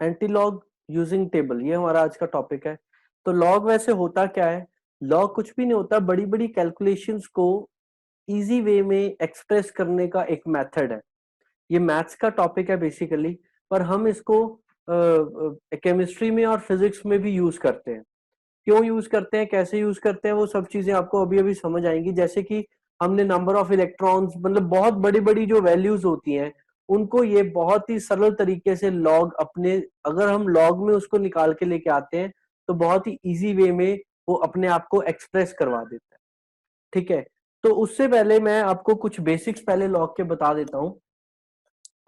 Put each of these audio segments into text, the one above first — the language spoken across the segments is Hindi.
एंटी लॉग यूजिंग टेबल, ये हमारा आज का टॉपिक है। तो लॉग वैसे होता क्या है? लॉग कुछ भी नहीं होता, बड़ी बड़ी कैलकुलेशंस को इजी वे में एक्सप्रेस करने का एक मेथड है। ये मैथ्स का टॉपिक है बेसिकली, पर हम इसको केमिस्ट्री में और फिजिक्स में भी यूज करते हैं। क्यों यूज करते हैं, कैसे यूज करते हैं, वो सब चीजें आपको अभी अभी समझ आएंगी। जैसे कि हमने नंबर ऑफ इलेक्ट्रॉन्स, मतलब बहुत बड़ी बड़ी जो वैल्यूज होती हैं, उनको ये बहुत ही सरल तरीके से लॉग अपने, अगर हम लॉग में उसको निकाल के लेके आते हैं तो बहुत ही इजी वे में वो अपने आप को एक्सप्रेस करवा देता है। ठीक है, तो उससे पहले मैं आपको कुछ बेसिक्स पहले लॉग के बता देता हूं,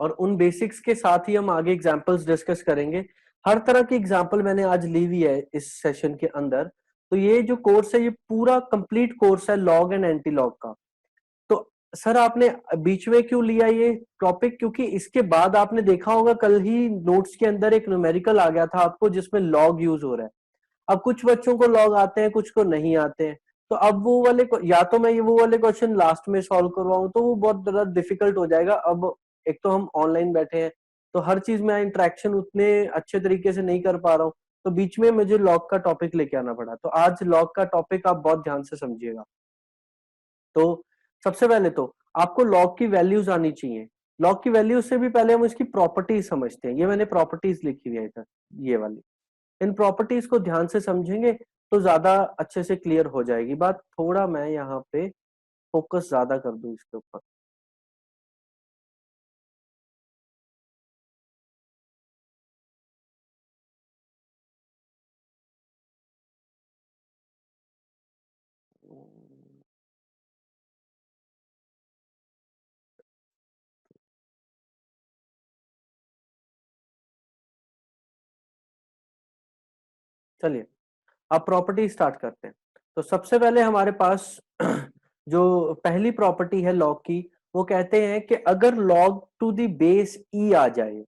और उन बेसिक्स के साथ ही हम आगे एग्जांपल्स डिस्कस करेंगे। हर तरह की एग्जांपल मैंने आज ली हुई है इस सेशन के अंदर। तो ये जो कोर्स है, ये पूरा कंप्लीट कोर्स है लॉग एंड एंटी लॉग का। तो सर आपने बीच में क्यों लिया ये टॉपिक? क्योंकि इसके बाद आपने देखा होगा कल ही नोट्स के अंदर एक न्यूमेरिकल आ गया था आपको, जिसमें लॉग यूज हो रहा है। अब कुछ बच्चों को लॉग आते हैं, कुछ को नहीं आते हैं। तो अब वो वाले या तो मैं ये वो वाले क्वेश्चन लास्ट में सॉल्व करवाऊं तो वो बहुत ज्यादा डिफिकल्ट हो जाएगा। अब एक तो हम ऑनलाइन बैठे हैं, तो हर चीज में इंटरेक्शन उतने अच्छे तरीके से नहीं कर पा रहा हूँ, तो बीच में मुझे लॉग का टॉपिक लेके आना पड़ा। तो आज लॉग का टॉपिक आप बहुत ध्यान से समझिएगा। तो सबसे पहले तो आपको लॉग की वैल्यूज आनी चाहिए। लॉग की वैल्यूज से भी पहले हम इसकी प्रॉपर्टीज समझते हैं। ये मैंने प्रॉपर्टीज लिखी हुई है इधर, ये वाली। इन प्रॉपर्टीज को ध्यान से समझेंगे तो ज्यादा अच्छे से क्लियर हो जाएगी बात। थोड़ा मैं यहाँ पे फोकस ज्यादा कर दूं इसके ऊपर। चलिए, अब प्रॉपर्टी स्टार्ट करते हैं। तो सबसे पहले हमारे पास जो पहली प्रॉपर्टी है लॉग की, वो कहते हैं कि अगर लॉग टू द बेस ई आ जाए,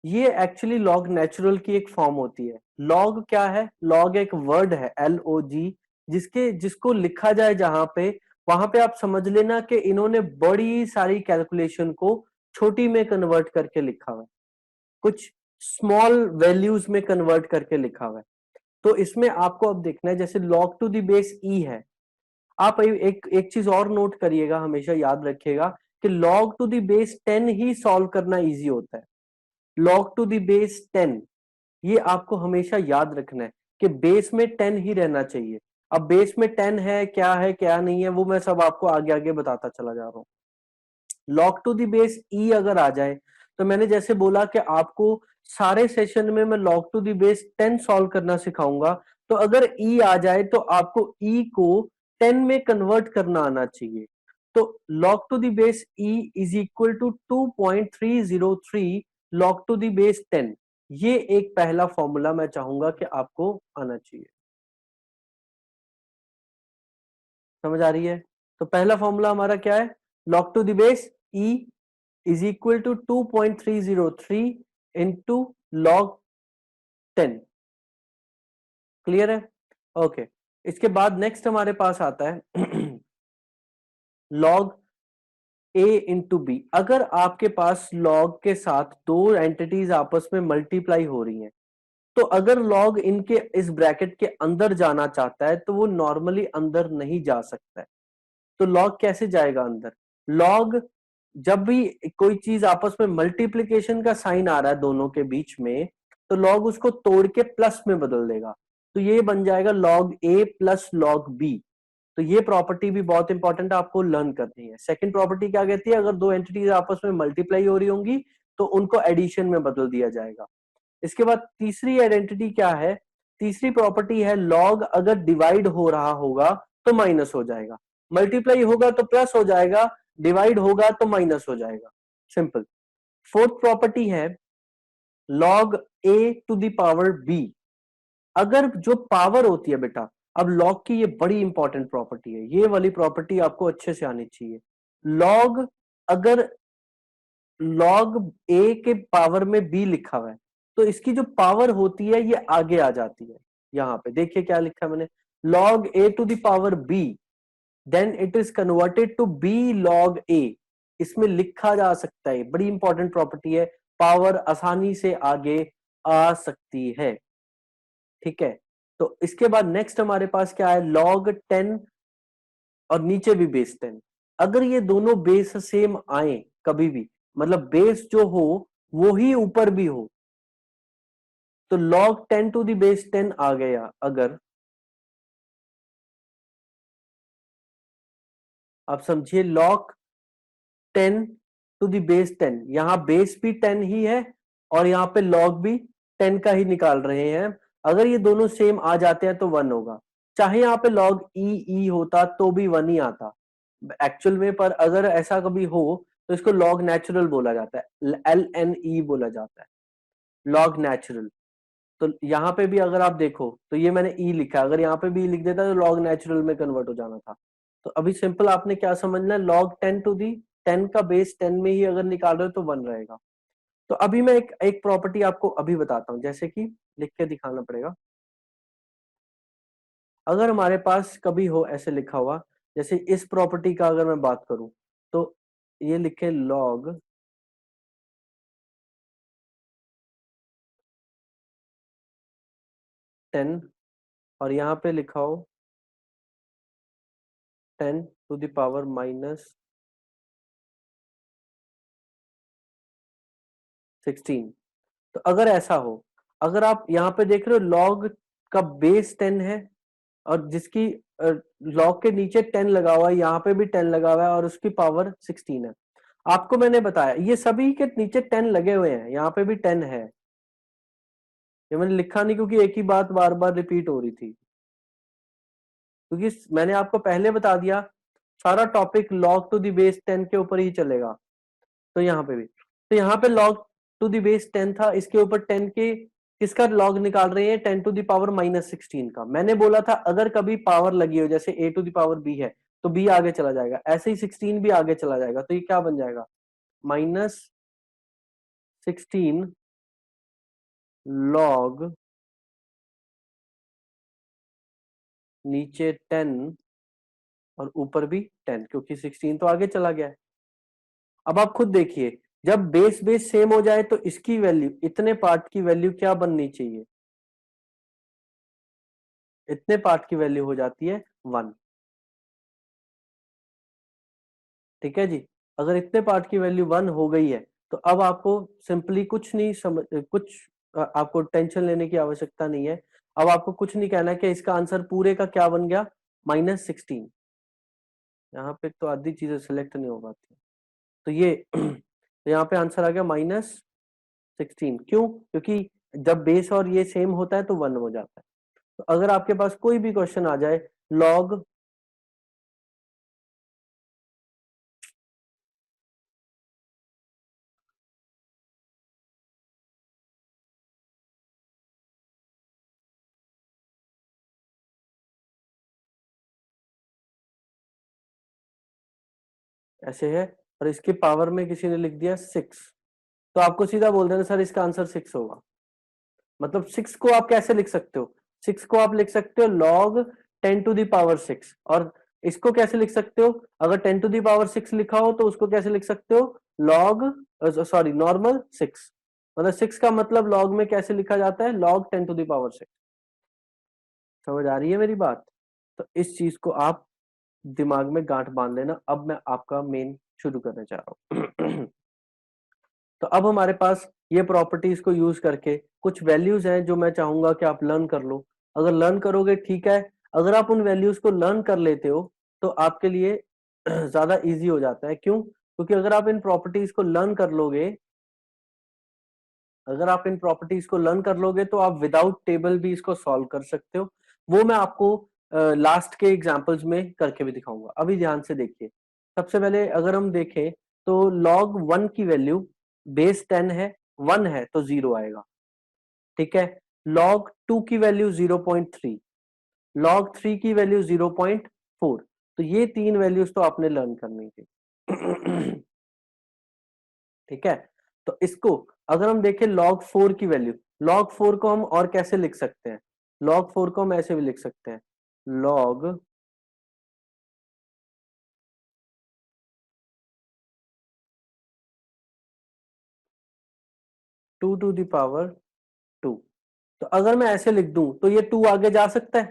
ये एक्चुअली लॉग नेचुरल की एक फॉर्म होती है। लॉग क्या है? लॉग एक वर्ड है, LOG, जिसको लिखा जाए जहां पे, वहां पे आप समझ लेना कि इन्होंने बड़ी सारी कैलकुलेशन को छोटी में कन्वर्ट करके लिखा हुआ है, कुछ स्मॉल वैल्यूज में कन्वर्ट करके लिखा हुआ है। तो इसमें आपको अब देखना है, जैसे log टू द बेस ई है। आप एक एक चीज और नोट करिएगा, हमेशा याद रखिएगा कि log टू द बेस 10 ही सॉल्व करना इजी होता है। log टू द बेस 10, ये आपको हमेशा याद रखना है कि बेस में 10 ही रहना चाहिए। अब बेस में 10 है क्या नहीं है, वो मैं सब आपको आगे आगे बताता चला जा रहा हूँ। लॉग टू द बेस ई अगर आ जाए, तो मैंने जैसे बोला कि आपको सारे सेशन में मैं log to the base 10 solve करना सिखाऊंगा। तो अगर ई आ जाए तो आपको ई को 10 में कन्वर्ट करना आना चाहिए। तो log to the base E is equal to 2.303 log to the base 10। ये एक पहला फॉर्मूला मैं चाहूंगा कि आपको आना चाहिए। समझ आ रही है? तो पहला फॉर्मूला हमारा क्या है? Log to the base E is equal to 2.303 into log 10। Clear है? ओके। इसके बाद नेक्स्ट हमारे पास आता है लॉग ए इंटू बी। अगर आपके पास लॉग के साथ दो एंटिटीज आपस में मल्टीप्लाई हो रही हैं, तो अगर लॉग इनके इस ब्रैकेट के अंदर जाना चाहता है तो वो नॉर्मली अंदर नहीं जा सकता है। तो लॉग कैसे जाएगा अंदर? लॉग, जब भी कोई चीज आपस में मल्टीप्लीकेशन का साइन आ रहा है दोनों के बीच में, तो लॉग उसको तोड़ के प्लस में बदल देगा। तो ये बन जाएगा लॉग ए प्लस लॉग बी। तो ये प्रॉपर्टी भी बहुत इंपॉर्टेंट है, आपको लर्न करनी है। सेकंड प्रॉपर्टी क्या कहती है? अगर दो एंटिटीज आपस में मल्टीप्लाई हो रही होंगी तो उनको एडिशन में बदल दिया जाएगा। इसके बाद तीसरी आइडेंटिटी क्या है? तीसरी प्रॉपर्टी है लॉग अगर डिवाइड हो रहा होगा तो माइनस हो जाएगा, मल्टीप्लाई होगा तो प्लस हो जाएगा, डिवाइड होगा तो माइनस हो जाएगा। सिंपल। फोर्थ प्रॉपर्टी है log A to the power B. अगर जो पावर होती है बेटा, अब लॉग की ये बड़ी इंपॉर्टेंट प्रॉपर्टी है, ये वाली प्रॉपर्टी आपको अच्छे से आनी चाहिए। लॉग, अगर लॉग ए के पावर में बी लिखा हुआ है, तो इसकी जो पावर होती है ये आगे आ जाती है। यहां पे देखिए क्या लिखा है मैंने, log A to the power b, then it is converted to b log a. इसमें लिखा जा सकता है, बड़ी इंपॉर्टेंट प्रॉपर्टी है। पावर आसानी से आगे आ सकती है। ठीक है, तो इसके बाद नेक्स्ट हमारे पास क्या है, लॉग 10 और नीचे भी बेस 10। अगर ये दोनों बेस सेम आए कभी भी, मतलब बेस जो हो वो ही ऊपर भी हो, तो log 10 टू द बेस 10 आ गया। अगर आप समझिए log 10 टू द बेस 10, यहां बेस भी 10 ही है और यहां पे log भी 10 का ही निकाल रहे हैं। अगर ये दोनों सेम आ जाते हैं तो 1 होगा। चाहे यहां पे log ई होता तो भी 1 ही आता एक्चुअल में, पर अगर ऐसा कभी हो तो इसको log नेचुरल बोला जाता है, LNE बोला जाता है, log नेचुरल। तो यहाँ पे भी अगर आप देखो तो ये मैंने ई लिखा, अगर यहाँ पे भी ई लिख देता तो लॉग नेचुरल में कन्वर्ट हो जाना था। तो अभी सिंपल आपने क्या समझना है, लॉग 10 टू दी 10 का बेस 10 में ही अगर निकाल रहे हो तो 1 रहेगा। तो अभी मैं एक एक प्रॉपर्टी आपको अभी बताता हूँ, जैसे कि लिख के दिखाना पड़ेगा। अगर हमारे पास कभी हो ऐसे लिखा हुआ, जैसे इस प्रॉपर्टी का अगर मैं बात करूं, तो ये लिखे लॉग 10 और यहाँ पे लिखा हो 10 टू द पावर माइनस 16। तो अगर ऐसा हो, अगर आप यहाँ पे देख रहे हो लॉग का बेस 10 है और जिसकी लॉग के नीचे 10 लगा हुआ है, यहाँ पे भी 10 लगा हुआ है और उसकी पावर 16 है। आपको मैंने बताया ये सभी के नीचे 10 लगे हुए हैं, यहाँ पे भी 10 है। ये मैंने लिखा नहीं क्योंकि एक ही बात बार बार रिपीट हो रही थी, क्योंकि मैंने आपको पहले बता दिया सारा topic log to the base 10 के ऊपर ही चलेगा। तो यहाँ पे भी, तो यहाँ पे log टू द बेस 10 था, इसके ऊपर 10 के किसका log निकाल रहे हैं, 10 टू द पावर माइनस 16 का। मैंने बोला था अगर कभी पावर लगी हो, जैसे a to the power b है तो b आगे चला जाएगा, ऐसे ही 16 भी आगे चला जाएगा। तो ये क्या बन जाएगा, -16 log नीचे 10 और ऊपर भी 10, क्योंकि 16 तो आगे चला गया है। अब आप खुद देखिए, जब बेस बेस सेम हो जाए तो इसकी वैल्यू, इतने पार्ट की वैल्यू क्या बननी चाहिए, इतने पार्ट की वैल्यू हो जाती है 1। ठीक है जी, अगर इतने पार्ट की वैल्यू 1 हो गई है तो अब आपको सिंपली कुछ नहीं समझ, कुछ आपको टेंशन लेने की आवश्यकता नहीं है। अब आपको कुछ नहीं कहना है कि इसका आंसर पूरे का क्या बन गया, -16। यहाँ पे तो आधी चीजें सिलेक्ट नहीं हो पाती, तो ये तो यहाँ पे आंसर आ गया -16। क्यों, क्योंकि जब बेस और ये सेम होता है तो 1 हो जाता है। तो अगर आपके पास कोई भी क्वेश्चन आ जाए, लॉग ऐसे है और इसके पावर में किसी ने लिख दिया 6, तो आपको सीधा बोल देना सर इसका आंसर 6 होगा। मतलब 6 को आप कैसे लिख सकते हो, 6 को आप लिख सकते हो log 10 टू द पावर 6, और इसको कैसे लिख सकते हो, अगर 10 टू द पावर 6 लिखा हो तो उसको कैसे लिख सकते हो, log सॉरी नॉर्मल 6। मतलब 6 का मतलब log में कैसे लिखा जाता है, log 10 टू द पावर 6। समझ आ रही है मेरी बात? तो इस चीज को आप दिमाग में गांठ बांध लेना। अब मैं आपका मेन शुरू करने जा रहा हूँ। तो अब हमारे पास ये प्रॉपर्टीज को यूज करके कुछ वैल्यूज हैं जो मैं चाहूंगा कि आप लर्न कर लो। अगर लर्न करोगे ठीक है, अगर आप उन वैल्यूज को लर्न कर लेते हो तो आपके लिए ज्यादा इजी हो जाता है। क्यों, क्योंकि अगर आप इन प्रॉपर्टीज को लर्न कर लोगे, अगर आप इन प्रॉपर्टीज को लर्न कर लोगे तो आप विदाउट टेबल भी इसको सॉल्व कर सकते हो। वो मैं आपको लास्ट के एग्जांपल्स में करके भी दिखाऊंगा। अभी ध्यान से देखिए, सबसे पहले अगर हम देखें तो log 1 की वैल्यू बेस 10 है, 1 है तो 0 आएगा। ठीक है, log 2 की वैल्यू 0.3, log 3 की वैल्यू 0.4। तो ये तीन वैल्यूज तो आपने लर्न करनी थी। ठीक है, तो इसको अगर हम देखें log 4 की वैल्यू, log 4 को हम और कैसे लिख सकते हैं, log 4 को हम ऐसे भी लिख सकते हैं, log 2 टू द पावर 2। तो अगर मैं ऐसे लिख दूं तो ये 2 आगे जा सकता है।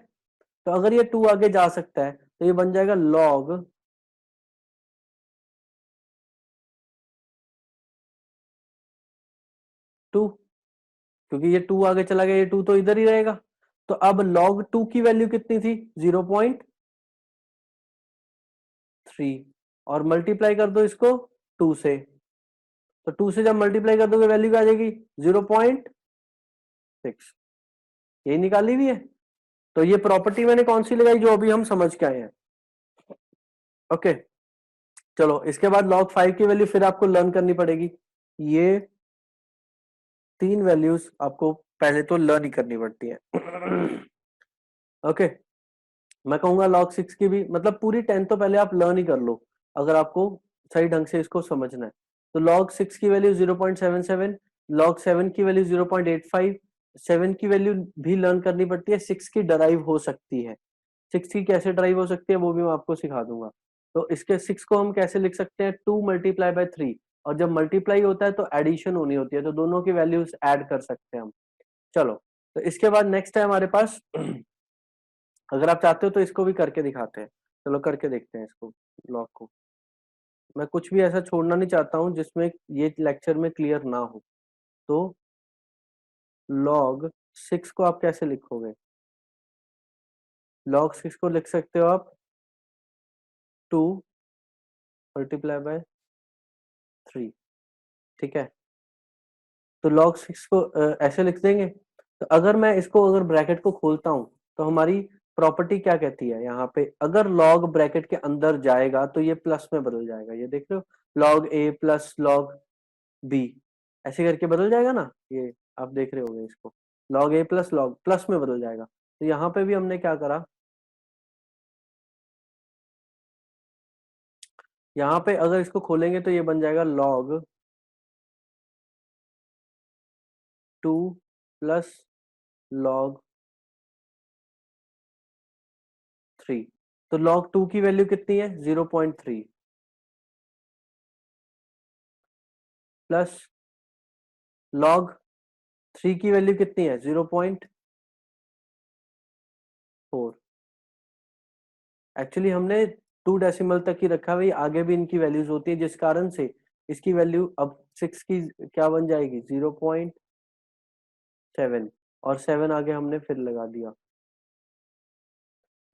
तो अगर ये 2 आगे जा सकता है तो ये बन जाएगा log 2, क्योंकि ये 2 आगे चला गया, ये 2 तो इधर ही रहेगा। तो अब log 2 की वैल्यू कितनी थी? 0.3, और मल्टीप्लाई कर दो इसको 2 से। तो 2 से जब मल्टीप्लाई कर दोगे वैल्यू क्या आ जाएगी? 0.6। यही निकाली हुई है। तो ये प्रॉपर्टी मैंने कौन सी लगाई? जो अभी हम समझ के आए हैं। ओके, चलो इसके बाद log 5 की वैल्यू फिर आपको लर्न करनी पड़ेगी। ये 3 वैल्यूज आपको पहले तो लर्न ही करनी पड़ती है। ओके, मैं कहूंगा log 6 की भी, मतलब पूरी 10 तो पहले आप लर्न ही कर लो अगर आपको सही ढंग से इसको समझना है। तो log 6 की वैल्यू 0.77, log 7 की वैल्यू 0.85, 7 की वैल्यू भी लर्न करनी पड़ती है, 6 की डराइव हो सकती है। 6 की कैसे ड्राइव हो सकती है वो भी मैं आपको सिखा दूंगा। तो इसके 6 को हम कैसे लिख सकते हैं? 2 मल्टीप्लाई बाय 3, और जब मल्टीप्लाई होता है तो एडिशन होनी होती है, तो दोनों की वैल्यूज ऐड कर सकते हैं हम। चलो, तो इसके बाद नेक्स्ट है हमारे पास अगर आप चाहते हो तो इसको भी करके दिखाते हैं। चलो करके देखते हैं इसको, लॉग को। मैं कुछ भी ऐसा छोड़ना नहीं चाहता हूँ जिसमें ये लेक्चर में क्लियर ना हो। तो log 6 को आप कैसे लिखोगे? log 6 को लिख सकते हो आप 2 मल्टीप्लाई बाय 3। ठीक है, तो log 6 को ऐसे लिख देंगे। तो अगर मैं इसको, अगर ब्रैकेट को खोलता हूं तो हमारी प्रॉपर्टी क्या कहती है यहाँ पे? अगर log ब्रैकेट के अंदर जाएगा तो ये प्लस में बदल जाएगा। ये देख रहे हो, log a plus log b, ऐसे करके बदल जाएगा ना। ये आप देख रहे होंगे इसको, log a plus log plus में बदल जाएगा। तो यहाँ पे भी हमने क्या करा, यहाँ पे अगर इसको खोलेंगे तो ये बन जाएगा log 2 प्लस log 3। तो log 2 की वैल्यू कितनी है? 0.3 प्लस log 3 की वैल्यू कितनी है? 0.4। एक्चुअली हमने 2 डेसिमल तक ही रखा हुआ, आगे भी इनकी वैल्यूज होती है, जिस कारण से इसकी वैल्यू अब 6 की क्या बन जाएगी? 0.7, और 7 आगे हमने फिर लगा दिया,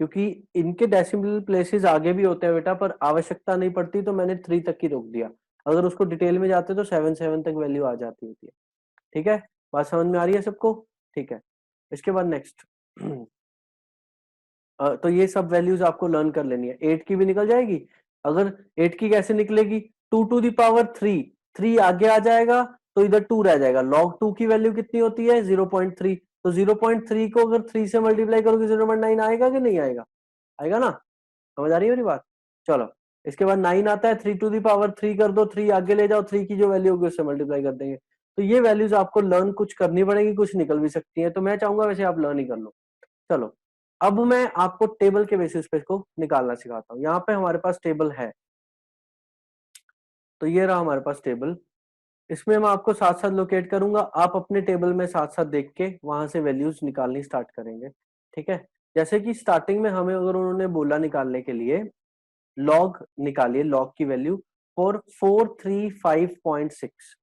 क्योंकि इनके डेसिमल प्लेसेस आगे भी होते हैं बेटा, पर आवश्यकता नहीं पड़ती तो मैंने 3 तक ही रोक दिया। अगर उसको डिटेल में जाते तो 7 तक वैल्यू आ जाती होती है। ठीक है, बात समझ में आ रही है सबको? ठीक है, इसके बाद नेक्स्ट तो ये सब वैल्यूज आपको लर्न कर लेनी है। 8 की भी निकल जाएगी। अगर 8 की कैसे निकलेगी? 2 टू द पावर 3, 3 आगे आ जाएगा तो इधर 2 रह जाएगा। log 2 की वैल्यू कितनी होती है? 0.3। तो 0.3 को अगर 3 से मल्टीप्लाई करोगे 0.9 आएगा कि नहीं आएगा? आएगा ना? समझ आ रही है मेरी बात? चलो, इसके बाद 9 आता है, 3 टू द पावर 3 कर दो, 3 आगे ले जाओ, 3 की जो वैल्यू होगी उससे मल्टीप्लाई कर देंगे। तो ये वैल्यूज आपको लर्न कुछ करनी पड़ेगी, कुछ निकल भी सकती है, तो मैं चाहूंगा वैसे आप लर्न ही कर लो। चलो, अब मैं आपको टेबल के बेसिस पे इसको निकालना सिखाता हूँ। यहाँ पे हमारे पास टेबल है, तो ये रहा हमारे पास टेबल। इसमें मैं आपको साथ साथ लोकेट करूंगा, आप अपने टेबल में साथ साथ देख के वहां से वैल्यूज निकालनी स्टार्ट करेंगे। ठीक है, जैसे कि स्टार्टिंग में हमें अगर उन्होंने बोला निकालने के लिए लॉग निकालिए, लॉग की वैल्यू फॉर 435.6।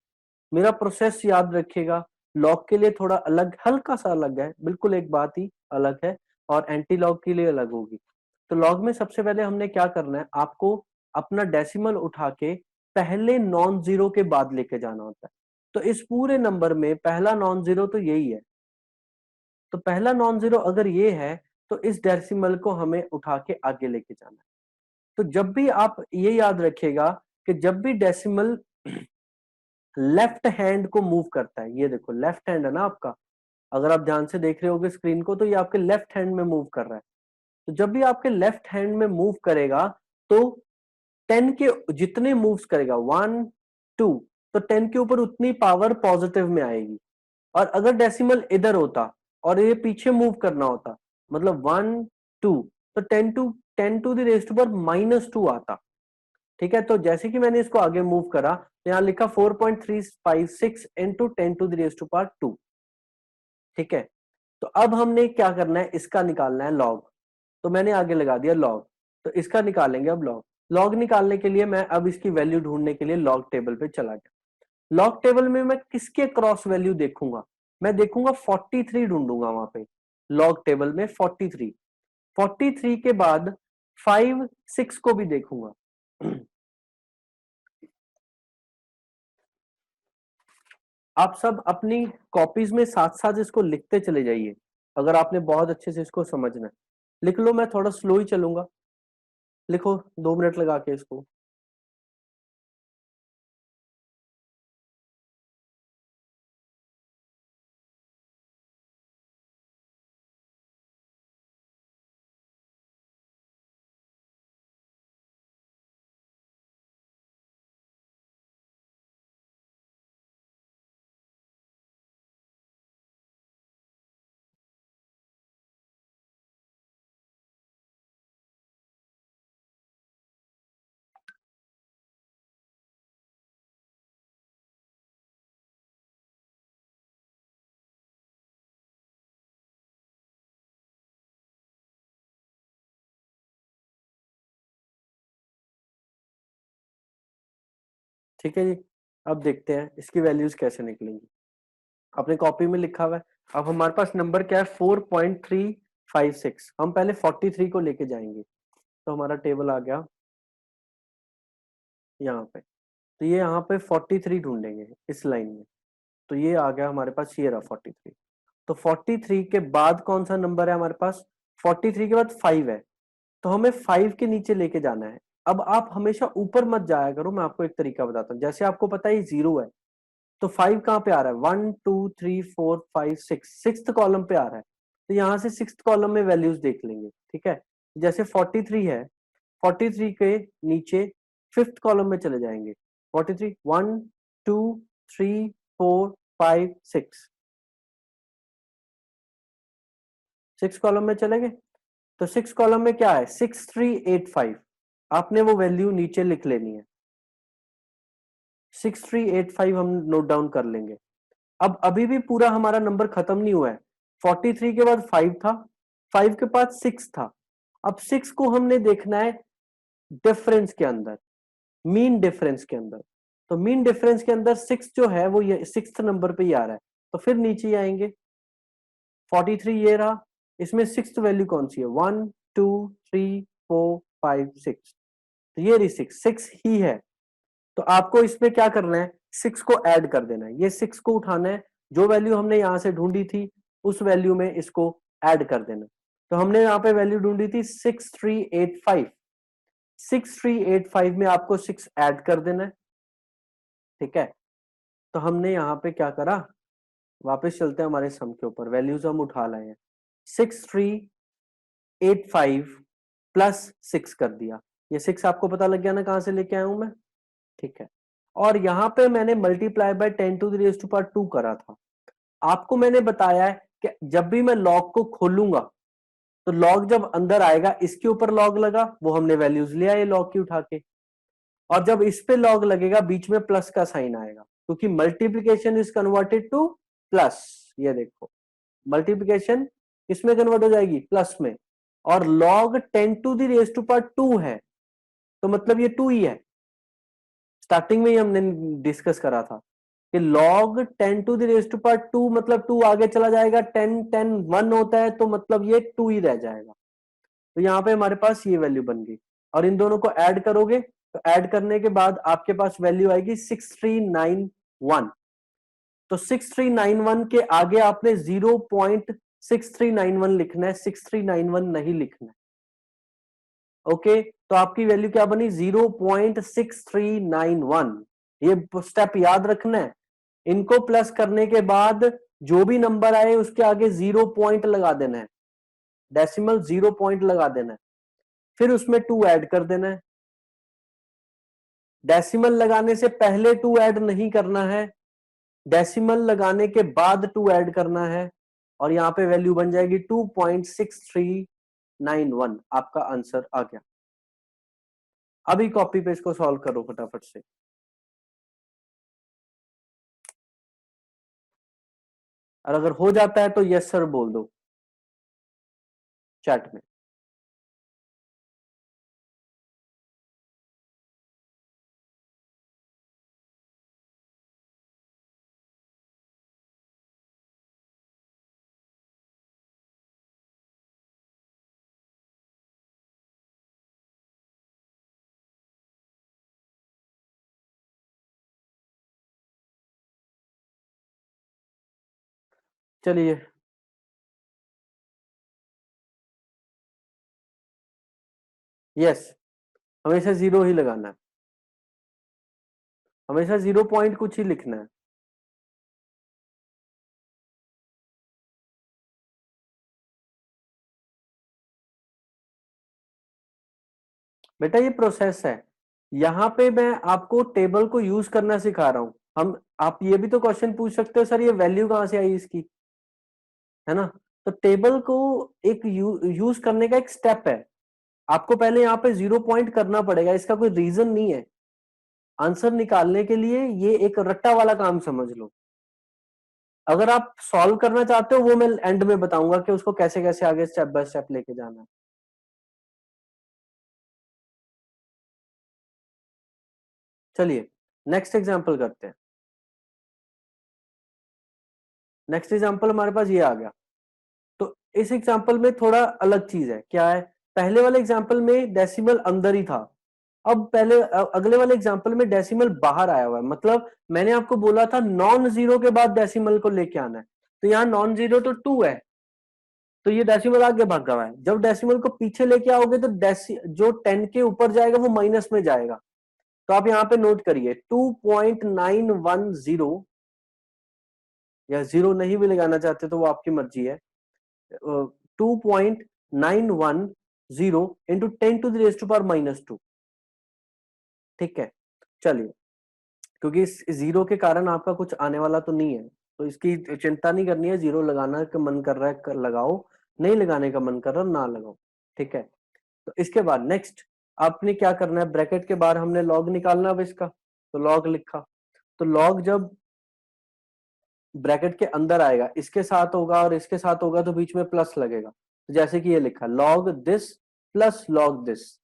मेरा प्रोसेस याद रखिएगा, लॉग के लिए थोड़ा अलग, हल्का सा अलग है, बिल्कुल एक बात ही अलग है, और एंटी लॉग के लिए अलग होगी। तो लॉग में सबसे पहले हमने क्या करना है, आपको अपना डेसिमल उठा के पहले नॉन जीरो के बाद लेके जाना होता है। तो इस पूरे नंबर में पहला नॉन जीरो तो यही है। तो पहला नॉन जीरो अगर ये है तो इस डेसिमल को हमें उठा के आगे लेके जाना है। तो जब भी आप ये याद रखिएगा कि जब भी डेसिमल लेफ्ट हैंड को मूव करता है, ये देखो लेफ्ट हैंड है ना आपका, अगर आप ध्यान से देख रहे होगे स्क्रीन को तो ये आपके लेफ्ट हैंड में मूव कर रहा है। तो जब भी आपके लेफ्ट हैंड में मूव करेगा तो 10 के जितने मूव्स करेगा, 1 2, तो 10 के ऊपर उतनी पावर पॉजिटिव में आएगी। और अगर डेसिमल इधर होता और ये पीछे मूव करना होता, मतलब 1 2, तो 10 to the raise to power -2 आता। ठीक है, तो जैसे कि मैंने इसको आगे मूव करा यहाँ लिखा 4.356 इंटू 10⁻²। ठीक है, तो अब हमने क्या करना है, इसका निकालना है लॉग। तो मैंने आगे लगा दिया लॉग, तो इसका निकालेंगे अब लॉग। लॉग निकालने के लिए मैं अब इसकी वैल्यू ढूंढने के लिए लॉग टेबल पे चला गया। लॉग टेबल में मैं किसके क्रॉस वैल्यू देखूंगा, मैं देखूंगा 43 ढूंढूंगा वहां पे लॉग टेबल में 43। 43 के बाद 5 6 को भी देखूंगा। आप सब अपनी कॉपीज में साथ साथ इसको लिखते चले जाइए, अगर आपने बहुत अच्छे से इसको समझना है। लिख लो, मैं थोड़ा स्लो ही चलूंगा, लिखो 2 मिनट लगा के इसको। ठीक है जी, अब देखते हैं इसकी वैल्यूज कैसे निकलेंगी। अपने कॉपी में लिखा हुआ है, अब हमारे पास नंबर क्या है 4.356। हम पहले 43 को लेके जाएंगे, तो हमारा टेबल आ गया यहाँ पे। तो ये यहाँ पे 43 ढूंढेंगे इस लाइन में, तो ये आ गया हमारे पास, ये रहा 43। तो 43 के बाद कौन सा नंबर है हमारे पास, 43 के बाद 5 है, तो हमें 5 के नीचे लेके जाना है। अब आप हमेशा ऊपर मत जाया करो, मैं आपको एक तरीका बताता हूँ। जैसे आपको पता है ये 0 है, तो 5 कहाँ पे आ रहा है, 1 2 3 4 5 6, सिक्स्थ कॉलम पे आ रहा है। तो यहाँ से सिक्स्थ कॉलम में वैल्यूज देख लेंगे। ठीक है, जैसे 43 है, 43 के नीचे फिफ्थ कॉलम में चले जाएंगे। 43 1 2 3 4 5 6, सिक्स कॉलम में चले गए। तो सिक्स कॉलम में क्या है 6385, आपने वो वैल्यू नीचे लिख लेनी है। 6385 हम नोट डाउन कर लेंगे। अब अभी भी पूरा हमारा नंबर खत्म नहीं हुआ है। 43 के बाद 5 था, 5 के बाद 6 था। अब 6 को हमने देखना है डिफरेंस के अंदर, मीन डिफरेंस के अंदर। तो मीन डिफरेंस के अंदर 6 जो है वो ये सिक्स नंबर पे ही आ रहा है, तो फिर नीचे ही आएंगे। 43 ये रहा, इसमें सिक्स वैल्यू कौन सी है, 1 2 3 4 5 6, तो ये रही सिक्स, सिक्स ही है। तो आपको इसमें क्या करना है, सिक्स को ऐड कर देना है, ये सिक्स को उठाना है, जो वैल्यू हमने यहां से ढूंढी थी उस वैल्यू में इसको ऐड कर देना। तो हमने यहाँ पे वैल्यू ढूंढी थी 6385, 6385 में आपको सिक्स ऐड कर देना है। ठीक है, तो हमने यहाँ पे क्या करा, वापस चलते हैं हमारे सम के ऊपर, वैल्यूज हम उठा लाए हैं। 6385 प्लस 6 कर दिया, ये 6 आपको पता लग गया ना कहां से लेके आया हूं मैं। ठीक है, और यहां पे मैंने मल्टीप्लाई बाय 10⁻² करा था। आपको मैंने बताया है कि जब भी मैं लॉग को खोलूंगा, तो लॉग जब अंदर आएगा इसके ऊपर लॉग लगा, वो हमने वैल्यूज ले आए लॉग की उठा के, और जब इस पे लॉग लगेगा बीच में प्लस का साइन आएगा, क्योंकि multiplication is converted two plus. ये देखो, मल्टीप्लीकेशन किसमें कन्वर्ट हो जाएगी, प्लस में। और लॉग 10⁻² है, तो मतलब ये 2 ही है। स्टार्टिंग में ही हमने डिस्कस करा था कि log 10⁻² मतलब 2 आगे चला जाएगा, 10 10 1 होता है, तो मतलब ये 2 ही रह जाएगा। तो यहाँ पे हमारे पास ये वैल्यू बन गई, और इन दोनों को ऐड करोगे, तो ऐड करने के बाद आपके पास वैल्यू आएगी 6391। तो 6391 के आगे आपने 0.6391 लिखना है, 6391 नहीं लिखना है। ओके, तो आपकी वैल्यू क्या बनी, 0.6391। ये स्टेप याद रखना है। इनको प्लस करने के बाद जो भी नंबर आए उसके आगे 0 पॉइंट लगा देना है, डेसिमल 0 पॉइंट लगा देना है, फिर उसमें 2 ऐड कर देना है। डेसिमल लगाने से पहले 2 ऐड नहीं करना है, डेसिमल लगाने के बाद 2 ऐड करना है, और यहां पे वैल्यू बन जाएगी 2.6391। आपका आंसर आ गया। अभी कॉपी पे इसको सॉल्व करो फटाफट से। और अगर हो जाता है तो यस सर बोल दो चैट में। चलिए, यस, हमेशा जीरो ही लगाना है, हमेशा 0 पॉइंट कुछ ही लिखना है। बेटा ये प्रोसेस है, यहाँ पे मैं आपको टेबल को यूज करना सिखा रहा हूं। हम आप ये भी तो क्वेश्चन पूछ सकते हो सर ये वैल्यू कहाँ से आई इसकी, है ना। तो टेबल को एक यूज करने का एक स्टेप है, आपको पहले यहाँ पे 0 पॉइंट करना पड़ेगा, इसका कोई रीजन नहीं है। आंसर निकालने के लिए ये एक रट्टा वाला काम समझ लो। अगर आप सॉल्व करना चाहते हो वो मैं एंड में बताऊंगा कि उसको कैसे कैसे आगे स्टेप बाय स्टेप लेके जाना है। चलिए नेक्स्ट एग्जांपल करते हैं। नेक्स्ट एग्जांपल हमारे पास ये आ गया। तो इस एग्जांपल में थोड़ा अलग चीज है, क्या है, पहले वाले एग्जांपल में डेसिमल अंदर ही था, अब अगले वाले एग्जांपल में डेसिमल बाहर आया हुआ है। मतलब मैंने आपको बोला था नॉन जीरो के बाद डेसिमल को लेके आना है, तो यहाँ नॉन जीरो तो 2 है, तो ये डेसिमल आगे भागा हुआ है। जब डेसिमल को पीछे लेके आओगे तो जो 10 के ऊपर जाएगा वो माइनस में जाएगा। तो आप यहाँ पे नोट करिए 2.910, या जीरो नहीं भी लगाना चाहते तो वो आपकी मर्जी है, 2.910 इंटू 10⁻⁻²। ठीक है, चलिए, क्योंकि इस जीरो के कारण आपका कुछ आने वाला तो नहीं है, तो इसकी चिंता नहीं करनी है। जीरो लगाना का मन कर रहा है लगाओ, नहीं लगाने का मन कर रहा ना लगाओ। ठीक है, तो इसके बाद नेक्स्ट आपने क्या करना है, ब्रैकेट के बाहर हमने लॉग निकालना अब इसका, तो लॉग लिखा। तो लॉग जब ब्रैकेट के अंदर आएगा, इसके साथ होगा और इसके साथ होगा तो बीच में प्लस लगेगा, तो जैसे कि ये लिखा log this plus log this.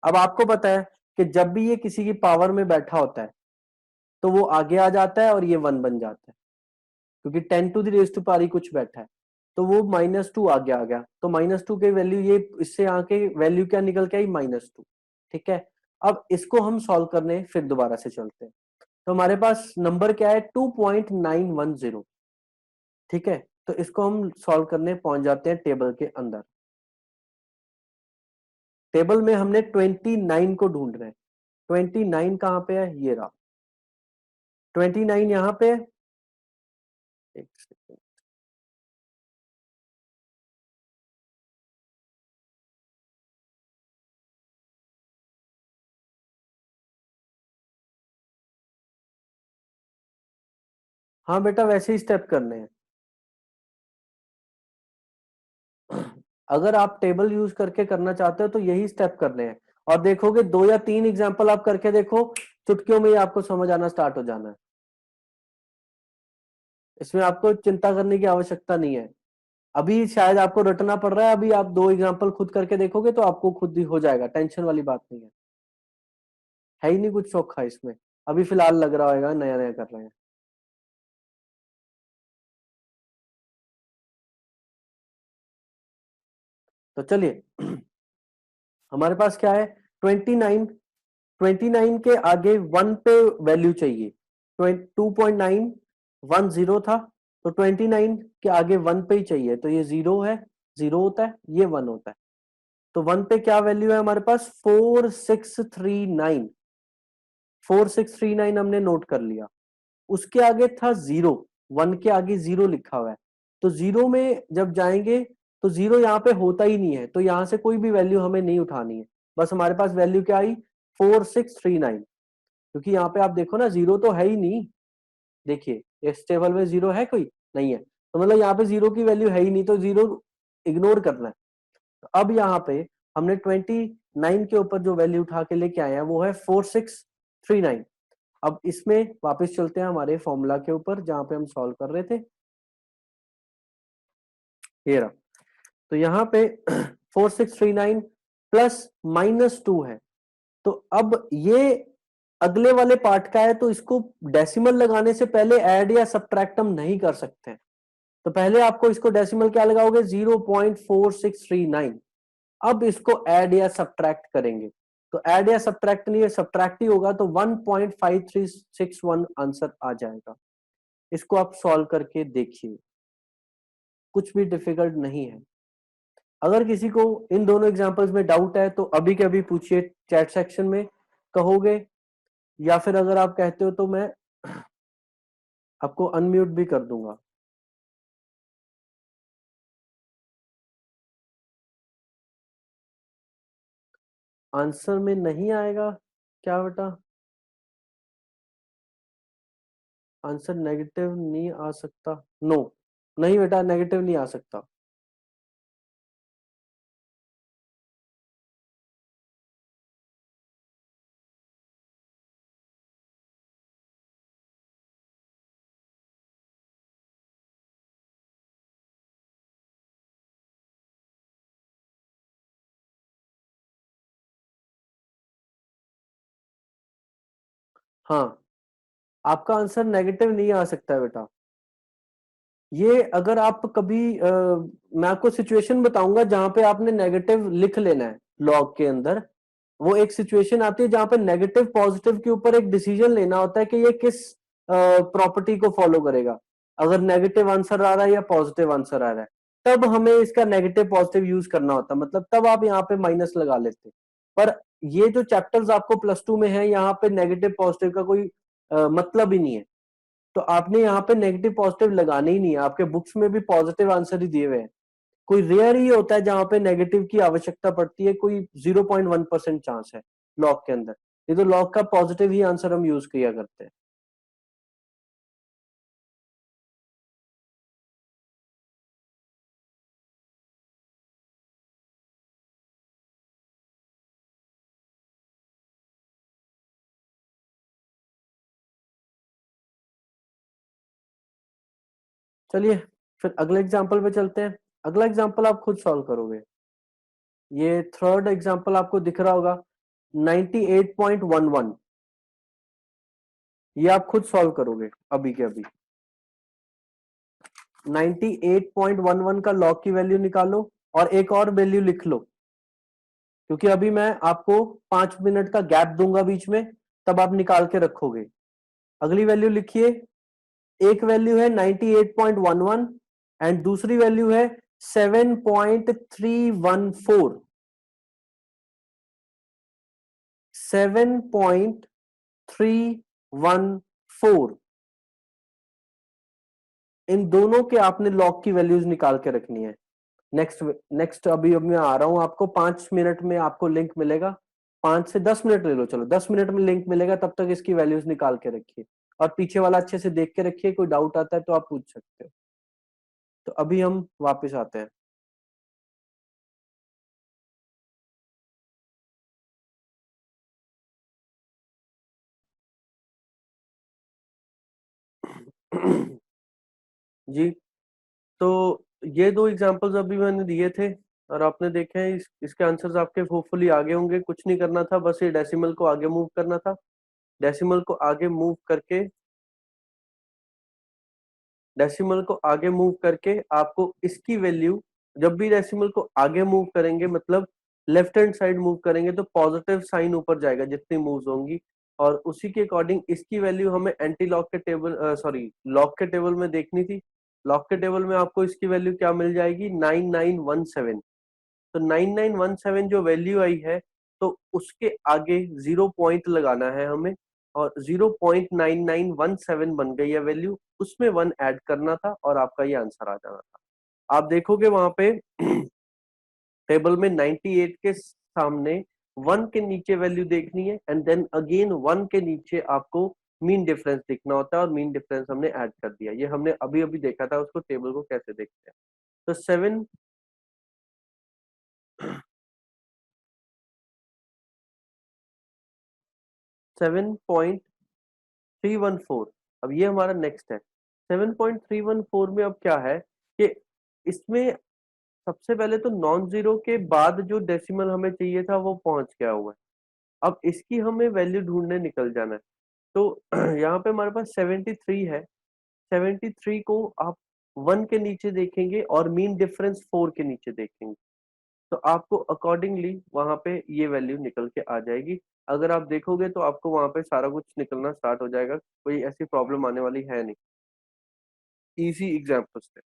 अब आपको पता है कि जब भी ये किसी की पावर में बैठा होता है तो वो आगे आ जाता है और ये 1 बन जाता है, क्योंकि 10⁻⁻² कुछ बैठा है, तो वो -2 आगे आ गया, तो -2 की वैल्यू ये इससे आके वैल्यू क्या निकल के आई -2। ठीक है, अब इसको हम सॉल्व करने फिर दोबारा से चलते हैं। तो हमारे पास नंबर क्या है 2.910। ठीक है, तो इसको हम सॉल्व करने पहुंच जाते हैं टेबल के अंदर। टेबल में हमने 29 को ढूंढ रहे हैं। 29 कहां पे है, ये रहा 29 यहां पे है। एक सेकंड, हाँ बेटा वैसे ही स्टेप करने हैं। अगर आप टेबल यूज करके करना चाहते हो तो यही स्टेप करने हैं, और देखोगे 2 या 3 एग्जांपल आप करके देखो, चुटकियों में ही आपको समझ आना स्टार्ट हो जाना है। इसमें आपको चिंता करने की आवश्यकता नहीं है। अभी शायद आपको रटना पड़ रहा है, अभी आप 2 एग्जांपल खुद करके देखोगे तो आपको खुद ही हो जाएगा, टेंशन वाली बात नहीं है ही नहीं कुछ सौखा इसमें। अभी फिलहाल लग रहा होगा नया नया कर रहे हैं। तो चलिए हमारे पास क्या है 29। 29 के आगे 1 पे वैल्यू चाहिए, 2.910 था, तो 29 के आगे 1 पे ही चाहिए, तो ये जीरो है, जीरो होता है, ये 1 होता है। तो 1 पे क्या वैल्यू है हमारे पास 4639। 4639 हमने नोट कर लिया। उसके आगे था जीरो, 1 के आगे जीरो लिखा हुआ है, तो जीरो में जब जाएंगे तो जीरो यहाँ पे होता ही नहीं है, तो यहाँ से कोई भी वैल्यू हमें नहीं उठानी है। बस हमारे पास वैल्यू क्या आई 4639, क्योंकि यहाँ पे आप देखो ना जीरो तो है ही नहीं। देखिए इस टेबल में जीरो है कोई, नहीं है, तो मतलब यहाँ पे जीरो की वैल्यू है ही नहीं, तो जीरो इग्नोर करना है। तो अब यहाँ पे हमने 29 के ऊपर जो वैल्यू उठा के लेके आए हैं वो है 4639। अब इसमें वापस चलते हैं हमारे फॉर्मूला के ऊपर जहां पे हम सॉल्व कर रहे थे। ये रहा। तो यहाँ पे 4639 प्लस -2 है। तो अब ये अगले वाले पार्ट का है, तो इसको डेसिमल लगाने से पहले ऐड या सब्ट्रैक्ट हम नहीं कर सकते। तो पहले आपको इसको डेसिमल क्या लगाओगे, 0.4639। अब इसको ऐड या सब्ट्रैक्ट करेंगे, तो ऐड या सब्ट्रैक्ट नहीं है, सब्ट्रैक्ट ही होगा, तो 1.5361 आंसर आ जाएगा। इसको आप सॉल्व करके देखिए, कुछ भी डिफिकल्ट नहीं है। अगर किसी को इन दोनों एग्जांपल्स में डाउट है तो अभी के अभी पूछिए, चैट सेक्शन में कहोगे, या फिर अगर आप कहते हो तो मैं आपको अनम्यूट भी कर दूंगा। आंसर में नहीं आएगा क्या बेटा? आंसर नेगेटिव नहीं आ सकता? नो, नहीं बेटा, नेगेटिव नहीं आ सकता। हाँ, आपका आंसर नेगेटिव नहीं आ सकता है बेटा। ये अगर आप कभी मैं आपको सिचुएशन बताऊंगा जहां पे आपने नेगेटिव लिख लेना है लॉग के अंदर। वो एक सिचुएशन आती है जहां पे नेगेटिव पॉजिटिव के ऊपर एक डिसीजन लेना होता है कि ये किस प्रॉपर्टी को फॉलो करेगा, अगर नेगेटिव आंसर आ रहा है या पॉजिटिव आंसर आ रहा है, तब हमें इसका नेगेटिव पॉजिटिव यूज करना होता है, मतलब तब आप यहाँ पे माइनस लगा लेते। पर ये जो चैप्टर्स आपको +2 में है, यहाँ पे नेगेटिव पॉजिटिव का कोई मतलब ही नहीं है। तो आपने यहाँ पे नेगेटिव पॉजिटिव लगाने ही नहीं है, आपके बुक्स में भी पॉजिटिव आंसर ही दिए हुए हैं। कोई रेयर ही होता है जहां पे नेगेटिव की आवश्यकता पड़ती है, कोई 0.1% चांस है लॉग के अंदर। ये तो लॉग का पॉजिटिव ही आंसर हम यूज किया करते हैं। चलिए फिर अगले एग्जाम्पल पे चलते हैं। अगला एग्जाम्पल आप खुद सॉल्व करोगे। ये थर्ड एग्जाम्पल आपको दिख रहा होगा, 98.11। ये आप खुद सॉल्व करोगे अभी के अभी। 98.11 का लॉग की वैल्यू निकालो और एक और वैल्यू लिख लो, क्योंकि अभी मैं आपको 5 मिनट का गैप दूंगा बीच में, तब आप निकाल के रखोगे। अगली वैल्यू लिखिए। एक वैल्यू है 98.11 एंड दूसरी वैल्यू है 7.314। 7.314, इन दोनों के आपने लॉग की वैल्यूज निकाल के रखनी है। नेक्स्ट नेक्स्ट अभी मैं आ रहा हूं, आपको 5 मिनट में आपको लिंक मिलेगा। 5 से 10 मिनट ले लो, चलो 10 मिनट में लिंक मिलेगा, तब तक इसकी वैल्यूज निकाल के रखिए और पीछे वाला अच्छे से देख के रखिए, कोई डाउट आता है तो आप पूछ सकते हो। तो अभी हम वापस आते हैं। जी, तो ये दो एग्जांपल्स अभी मैंने दिए थे और आपने देखे हैं, इसके आंसर्स आपके होपफुली आगे होंगे। कुछ नहीं करना था, बस ये डेसिमल को आगे मूव करना था। डेसिमल को आगे मूव करके, डेसिमल को आगे मूव करके आपको इसकी वैल्यू, जब भी डेसिमल को आगे मूव करेंगे मतलब लेफ्ट हैंड साइड मूव करेंगे, तो पॉजिटिव साइन ऊपर जाएगा जितनी मूव्स होंगी, और उसी के अकॉर्डिंग इसकी वैल्यू हमें एंटी लॉग के टेबल सॉरी लॉग के टेबल में देखनी थी। लॉग के टेबल में आपको इसकी वैल्यू क्या मिल जाएगी, 9917। तो 9917 जो वैल्यू आई है, तो उसके आगे 0 पॉइंट लगाना है हमें, और 0.9917 बन गई है वैल्यू, उसमें 1 ऐड करना था और आपका ये आंसर आ जाना था। आप देखोगे वहां पे टेबल में 98 के सामने 1 के नीचे वैल्यू देखनी है, एंड देन अगेन 1 के नीचे आपको मीन डिफरेंस दिखना होता है, और मीन डिफरेंस हमने ऐड कर दिया। ये हमने अभी अभी देखा था, उसको टेबल को कैसे देखते हैं। तो 7.314, अब ये हमारा नेक्स्ट है। 7.314 में अब क्या है कि इसमें सबसे पहले तो नॉन जीरो के बाद जो डेसिमल हमें चाहिए था वो पहुंच गया हुआ है। अब इसकी हमें वैल्यू ढूंढने निकल जाना है। तो यहाँ पे हमारे पास 73 है। 73 को आप 1 के नीचे देखेंगे और मीन डिफरेंस 4 के नीचे देखेंगे, तो आपको अकॉर्डिंगली वहां पे ये वैल्यू निकल के आ जाएगी। अगर आप देखोगे तो आपको वहां पे सारा कुछ निकलना स्टार्ट हो जाएगा, कोई ऐसी प्रॉब्लम आने वाली है नहीं। इजी एग्जाम्पल से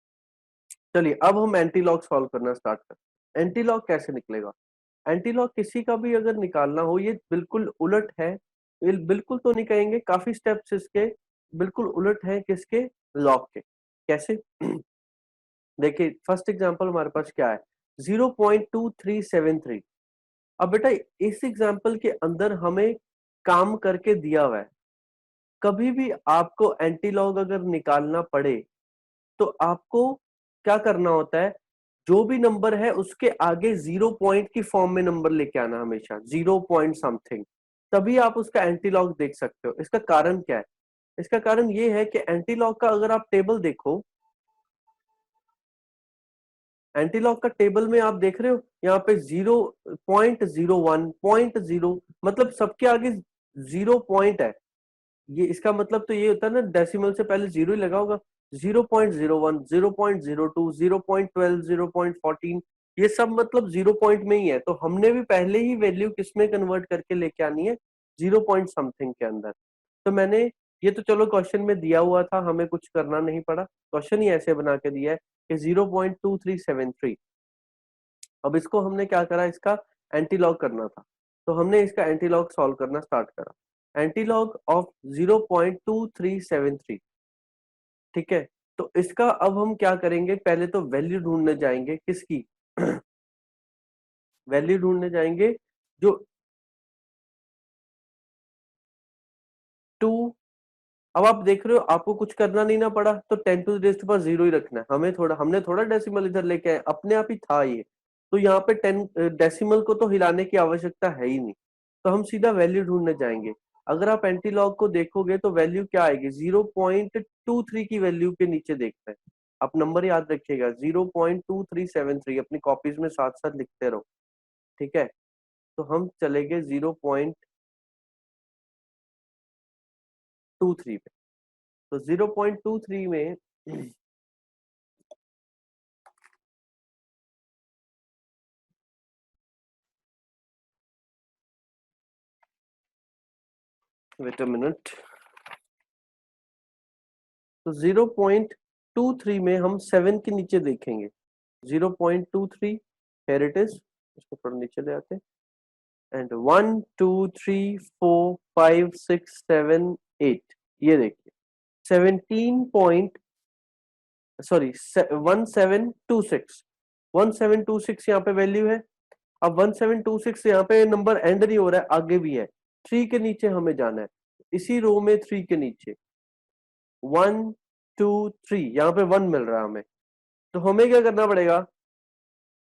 चलिए अब हम एंटी लॉग सॉल्व करना स्टार्ट करते हैं। एंटी लॉग कैसे निकलेगा? एंटी लॉग किसी का भी अगर निकालना हो, ये बिल्कुल उलट है। बिल्कुल तो नहीं कहेंगे, काफी स्टेप्स इसके बिल्कुल उलट है किसके, लॉग के। कैसे? देखिए फर्स्ट एग्जांपल हमारे पास क्या है, 0.2373। अब बेटा इस एग्जांपल के अंदर हमें काम करके दिया हुआ है। कभी भी आपको एंटी लॉग अगर निकालना पड़े तो आपको क्या करना होता है, जो भी नंबर है उसके आगे 0 पॉइंट की फॉर्म में नंबर लेके आना, हमेशा 0 पॉइंट समथिंग, तभी आप उसका एंटी लॉग देख सकते हो। इसका कारण क्या है? इसका कारण ये है कि एंटी लॉग का अगर आप टेबल देखो, एंटीलॉग का टेबल में आप देख रहे हो यहाँ पे 0.01 0.0, मतलब सबके आगे 0 पॉइंट है। ये इसका मतलब तो ये होता है ना, डेसिमल से पहले जीरो ही लगा होगा। 0.01 0.02 0.12 0.14, ये सब मतलब 0 पॉइंट में ही है। तो हमने भी पहले ही वैल्यू किसमें कन्वर्ट करके लेके आनी है, 0 पॉइंट समथिंग के अंदर। तो मैंने ये तो चलो क्वेश्चन में दिया हुआ था, हमें कुछ करना नहीं पड़ा, क्वेश्चन ही ऐसे बना के दिया है कि 0.2373। अब इसको हमने क्या करा, इसका एंटीलॉग करना था, तो हमने इसका एंटीलॉग सॉल्व करना स्टार्ट करा। एंटीलॉग ऑफ 0.2373, ठीक है। तो इसका अब हम क्या करेंगे, पहले तो वैल्यू ढूंढने जाएंगे, किसकी? वैल्यू ढूंढने जाएंगे जो 2। अब आप देख रहे हो आपको कुछ करना नहीं ना पड़ा, तो 10 to the raised power 0 ही रखना है। हमने थोड़ा डेसिमल इधर लेके आए, अपने आप ही था ये। तो यहाँ पे 10 डेसिमल को तो हिलाने की आवश्यकता है ही नहीं, तो हम सीधा वैल्यू ढूंढने जाएंगे। अगर आप एंटीलॉग को देखोगे तो वैल्यू क्या आएगी, 0.23 की वैल्यू के नीचे देखते हैं। आप नंबर याद रखिएगा 0.2373, अपनी कॉपीज में साथ साथ लिखते रहो, ठीक है। तो हम चले गए 0.23 पे। तो 0.23 में वेट अ मिनट। तो 0.23 में हम 7 के नीचे देखेंगे। 0.23, here it is, इसको थोड़ा नीचे ले आते हैं। एंड 1 2 3 4 5 6 7 8, ये देखिए 1726 1726 यहाँ पे वैल्यू है। अब 1726 यहाँ पे नंबर एंड नहीं हो रहा है, आगे भी है। 3 के नीचे हमें जाना है, इसी रो में 3 के नीचे 1 2 3, यहाँ पे 1 मिल रहा है हमें। तो हमें क्या करना पड़ेगा,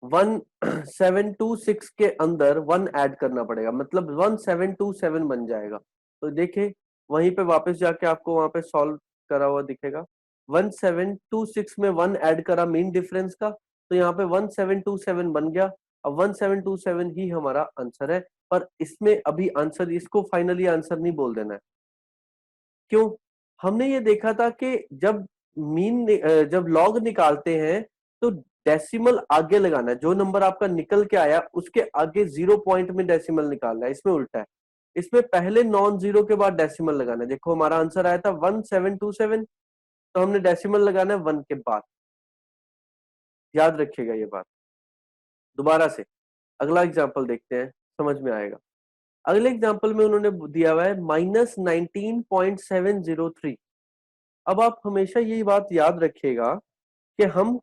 1726 के अंदर 1 ऐड करना पड़ेगा, मतलब 1727 बन जाएगा। तो देखिए वहीं पे वापस जाके आपको वहां पे सॉल्व करा हुआ दिखेगा। 1726 में 1 ऐड करा मीन डिफरेंस का, तो यहाँ पे 1727 बन गया। अब 1727 ही हमारा आंसर है। पर इसमें अभी आंसर, इसको फाइनली आंसर नहीं बोल देना है। क्यों? हमने ये देखा था कि जब लॉग निकालते हैं तो डेसिमल आगे लगाना है। जो नंबर आपका निकल के आया उसके आगे 0 पॉइंट में डेसिमल निकालना है, इसमें उल्टा है। इसमें पहले नॉन जीरो के बाद डेसिमल लगाना है। देखो हमारा आंसर आया था 1727, तो हमने डेसिमल लगाना है 1 के बाद। याद रखिएगा ये बात। दोबारा से अगला एग्जाम्पल देखते हैं, समझ में आएगा। अगले एग्जाम्पल में उन्होंने दिया हुआ है -19.703। अब आप हमेशा यही बात याद रखिएगा कि हम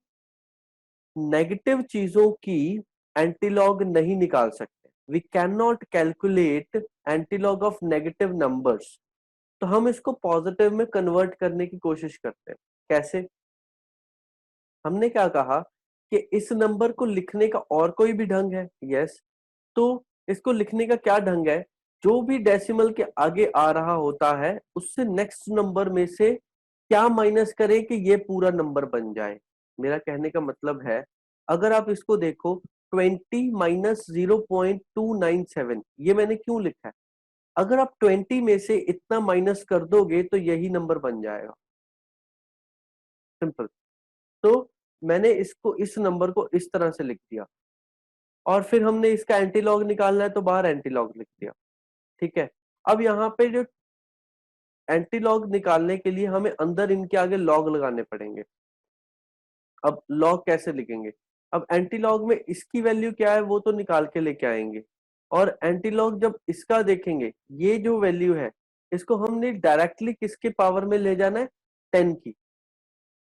नेगेटिव चीजों की एंटीलॉग नहीं निकाल सकते। We can not calculate antilog of negative numbers. तो हम इसको पॉजिटिव में कन्वर्ट करने की कोशिश करते हैं। कैसे? हमने क्या कहा कि इस नंबर को लिखने का और कोई भी ढंग है? यस। तो इसको लिखने का क्या ढंग है, जो भी डेसिमल के आगे आ रहा होता है उससे नेक्स्ट नंबर में से क्या माइनस करें कि ये पूरा नंबर बन जाए। मेरा कहने का मतलब है अगर आप इसको देखो 20 माइनस 0.297, ये मैंने क्यों लिखा है? अगर आप 20 में से इतना माइनस कर दोगे तो यही नंबर बन जाएगा, सिंपल। तो मैंने इसको, इस नंबर को इस तरह से लिख दिया, और फिर हमने इसका एंटीलॉग निकालना है तो बाहर एंटीलॉग लिख दिया, ठीक है। अब यहाँ पे जो एंटीलॉग निकालने के लिए हमें अंदर इनके आगे लॉग लगाने पड़ेंगे। अब लॉग कैसे लिखेंगे? अब एंटीलॉग में इसकी वैल्यू क्या है वो तो निकाल के लेके आएंगे, और एंटीलॉग जब इसका देखेंगे, ये जो वैल्यू है इसको हमने डायरेक्टली किसके पावर में ले जाना है? 10 की।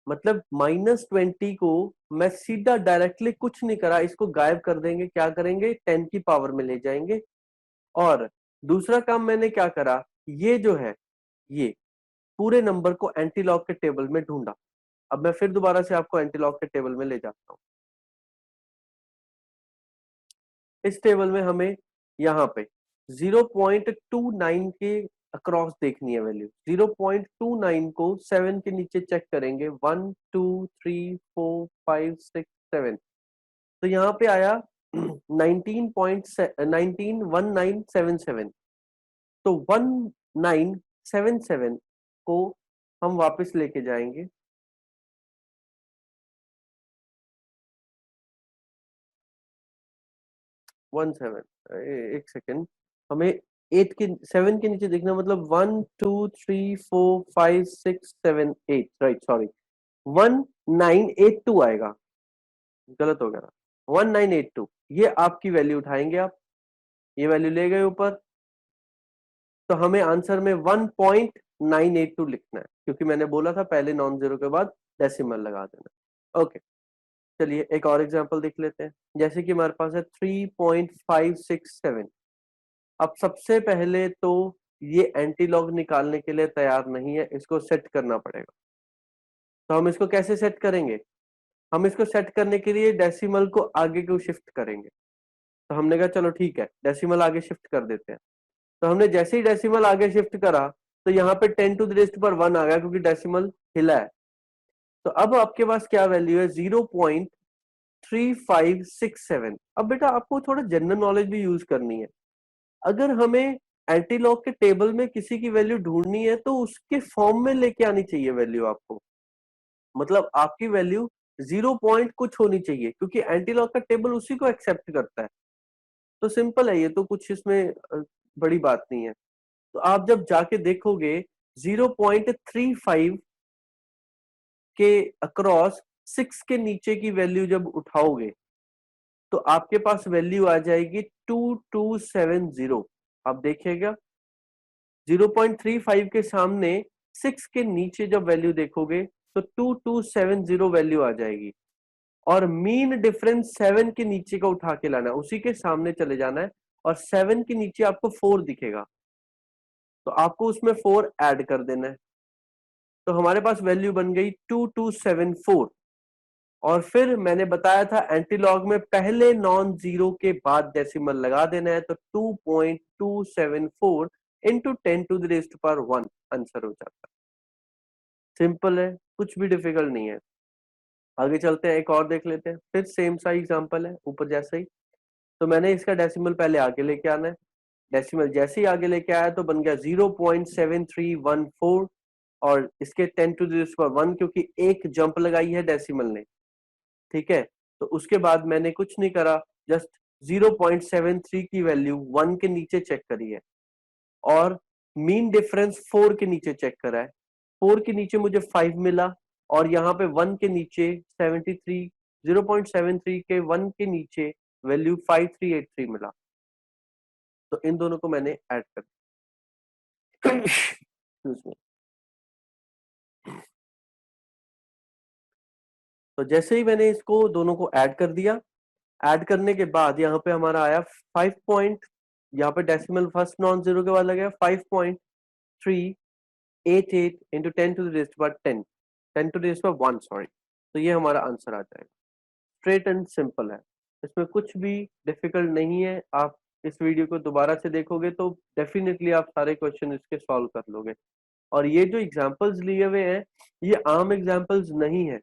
मतलब -20 को मैं सीधा डायरेक्टली कुछ नहीं करा, इसको गायब कर देंगे, क्या करेंगे? 10 की पावर में ले जाएंगे। और दूसरा काम मैंने क्या करा, ये जो है, ये पूरे नंबर को एंटीलॉग के टेबल में ढूंढा। अब मैं फिर दोबारा से आपको एंटीलॉग के टेबल में ले जाता हूं। इस टेबल में हमें यहाँ पे 0.29 के अक्रॉस देखनी है वैल्यू। 0.29 को 7 के नीचे चेक करेंगे, 1 2 3 4 5 6 7। तो यहाँ पे आया 19.19 तो 1977 को हम वापस लेके जाएंगे। वन सेवन, एक सेकेंड, हमें 8 के 7 के नीचे देखना, मतलब 1 2 3 4 5 6 7 8, राइट, सॉरी, 1982 आएगा, गलत हो गया, 1982। ये आपकी वैल्यू उठाएंगे आप, ये वैल्यू ले गए ऊपर, तो हमें आंसर में 1.982 लिखना है, क्योंकि मैंने बोला था पहले नॉन जीरो के बाद डेसिमल लगा देना। ओके, चलिए एक और एग्जांपल देख लेते हैं। जैसे कि हमारे पास है 3.567। अब सबसे पहले तो ये एंटीलॉग निकालने के लिए तैयार नहीं है, इसको सेट करना पड़ेगा। तो हम इसको कैसे सेट करेंगे? हम इसको सेट करने के लिए डेसिमल को आगे को शिफ्ट करेंगे। तो हमने कहा चलो ठीक है, डेसिमल आगे शिफ्ट कर देते हैं। तो हमने जैसे ही डेसिमल आगे शिफ्ट करा तो यहाँ पे 10⁻⁻1 आ गया, क्योंकि डेसिमल हिला है। तो अब आपके पास क्या वैल्यू है? 0.3567। अब बेटा आपको थोड़ा जनरल नॉलेज भी यूज करनी है। अगर हमें एंटीलॉग के टेबल में किसी की वैल्यू ढूंढनी है तो उसके फॉर्म में लेके आनी चाहिए वैल्यू आपको। मतलब आपकी वैल्यू 0 पॉइंट कुछ होनी चाहिए, क्योंकि एंटीलॉग का टेबल उसी को एक्सेप्ट करता है। तो सिंपल है ये, तो कुछ इसमें बड़ी बात नहीं है। तो आप जब जाके देखोगे 0.35 के अक्रॉस 6 के नीचे की वैल्यू जब उठाओगे तो आपके पास वैल्यू आ जाएगी 2270। आप देखिएगा 0.35 के सामने 6 के नीचे जब वैल्यू देखोगे तो 2270 वैल्यू आ जाएगी। और मीन डिफरेंस 7 के नीचे का उठा के लाना है, उसी के सामने चले जाना है, और 7 के नीचे आपको 4 दिखेगा तो आपको उसमें 4 ऐड कर देना है। तो हमारे पास वैल्यू बन गई 2274। और फिर मैंने बताया था एंटीलॉग में पहले नॉन जीरो के बाद डेसिमल लगा देना है, तो 2.274 इंटू 10⁻1 आंसर हो जाता है। सिंपल है, कुछ भी डिफिकल्ट नहीं है। आगे चलते हैं, एक और देख लेते हैं, फिर सेम सा एग्जांपल है ऊपर जैसे ही। तो मैंने इसका डेसिमल पहले आगे लेके आना है। डेसिमल जैसे ही आगे लेके आया तो बन गया 0.7314, और इसके 10⁻1 क्योंकि एक जंप लगाई है डेसिमल ने, ठीक है। तो उसके बाद मैंने कुछ नहीं करा, जस्ट 0.73 की वैल्यू 1 के नीचे चेक करी है, और मीन डिफरेंस 4 के नीचे चेक करा है। 4 के नीचे मुझे 5 मिला, और यहाँ पे 1 के नीचे 73, 0.73 के 1 के नीचे वैल्यू 5383 मिला। तो इन दोनों को मैंने ऐड कर दिया। Excuse me। तो जैसे ही मैंने इसको दोनों को ऐड कर दिया, ऐड करने के बाद यहाँ पे हमारा आया 5 पॉइंट, यहाँ पे डेसिमल फर्स्ट नॉन जीरो के बाद लगा 5.388 इंटू 10⁻10 10⁻1, सॉरी। तो ये हमारा आंसर आ जाएगा। स्ट्रेट एंड सिंपल है, इसमें कुछ भी डिफिकल्ट नहीं है। आप इस वीडियो को दोबारा से देखोगे तो डेफिनेटली आप सारे क्वेश्चन इसके सॉल्व कर लोगे। और ये जो एग्जांपल्स लिए हुए हैं ये आम एग्जांपल्स नहीं है,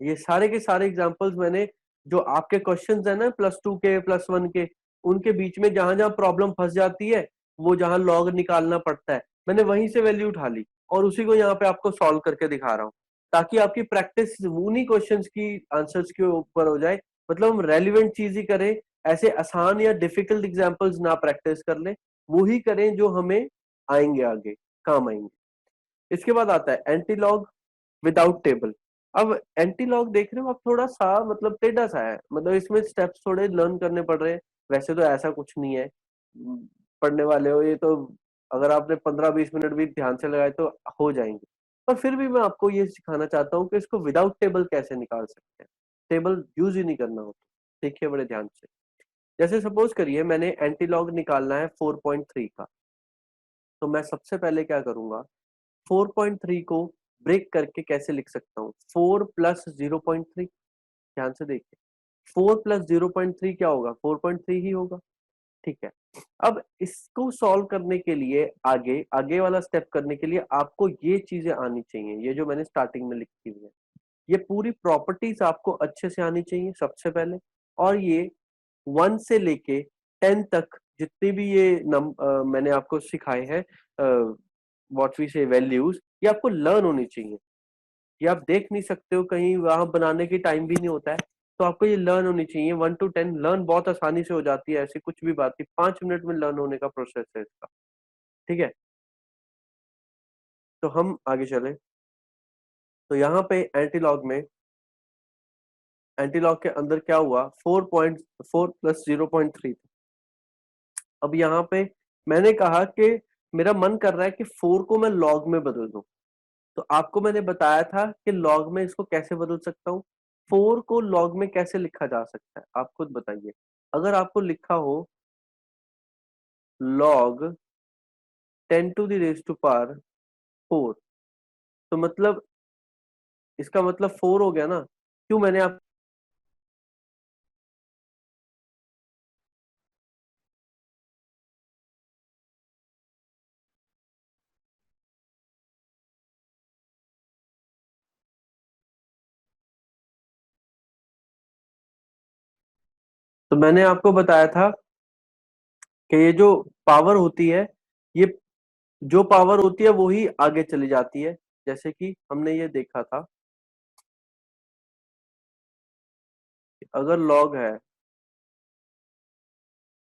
ये सारे के सारे एग्जांपल्स मैंने, जो आपके क्वेश्चंस है ना +2 के +1 के, उनके बीच में जहां जहां प्रॉब्लम फंस जाती है, वो जहां लॉग निकालना पड़ता है, मैंने वहीं से वैल्यू उठा ली और उसी को यहाँ पे आपको सॉल्व करके दिखा रहा हूँ, ताकि आपकी प्रैक्टिस उन्हीं क्वेश्चंस की आंसर्स के ऊपर हो जाए। मतलब हम रेलिवेंट चीज ही करें, ऐसे आसान या डिफिकल्ट एग्जाम्पल्स ना प्रैक्टिस कर ले, वो ही करें जो हमें आएंगे, आगे काम आएंगे। इसके बाद आता है एंटीलॉग विदाउट टेबल। अब एंटीलॉग देख रहे हो आप, थोड़ा सा मतलब टेढ़ा सा है, मतलब इसमें स्टेप्स थोड़े लर्न करने पड़ रहे हैं। वैसे तो ऐसा कुछ नहीं है, पढ़ने वाले हो ये तो, अगर आपने 15-20 मिनट भी ध्यान से लगाए तो हो जाएंगे। पर फिर भी मैं आपको ये सिखाना चाहता हूँ कि इसको विदाउट टेबल कैसे निकाल सकते हैं, टेबल यूज ही नहीं करना होता। देखिए बड़े ध्यान से, जैसे सपोज करिए मैंने एंटीलॉग निकालना है 4.3 का, तो मैं सबसे पहले क्या करूंगा, 4.3 को ब्रेक करके कैसे लिख सकता हूँ, 4 + 0.3। ध्यान से देखिए, 4 + 0.3 क्या होगा, 4.3 ही होगा। ठीक है, अब इसको सॉल्व करने के लिए, आगे आगे वाला स्टेप करने के लिए आपको ये चीजें आनी चाहिए, ये जो मैंने स्टार्टिंग में लिखी हुई है, ये पूरी प्रॉपर्टीज आपको अच्छे से आनी चाहिए सबसे पहले। और ये 1 से लेके 10 तक जितनी भी ये मैंने आपको सिखाए हैं, व्हाट वी से वैल्यूज, ये आपको लर्न होनी चाहिए। ये आप देख नहीं सकते हो कहीं, वहां बनाने की टाइम भी नहीं होता है, तो आपको ये लर्न होनी चाहिए। 1 to 10 लर्न बहुत आसानी से हो जाती है, ऐसी कुछ भी बात नहीं, 5 मिनट में लर्न होने का प्रोसेस है इसका। ठीक है, तो हम आगे चले। तो यहाँ पे एंटीलॉग के अंदर क्या हुआ, 4.4 + 0.3। अब यहाँ पे मैंने कहा कि मेरा मन कर रहा है कि 4 को मैं लॉग में बदल दूं, तो आपको मैंने बताया था कि लॉग में इसको कैसे बदल सकता हूँ। 4 को लॉग में कैसे लिखा जा सकता है, आप खुद बताइए। अगर आपको लिखा हो log 10⁴, तो मतलब इसका मतलब 4 हो गया ना। क्यों मैंने आप, तो मैंने आपको बताया था कि ये जो पावर होती है, ये जो पावर होती है वो ही आगे चली जाती है। जैसे कि हमने ये देखा था, अगर लॉग है,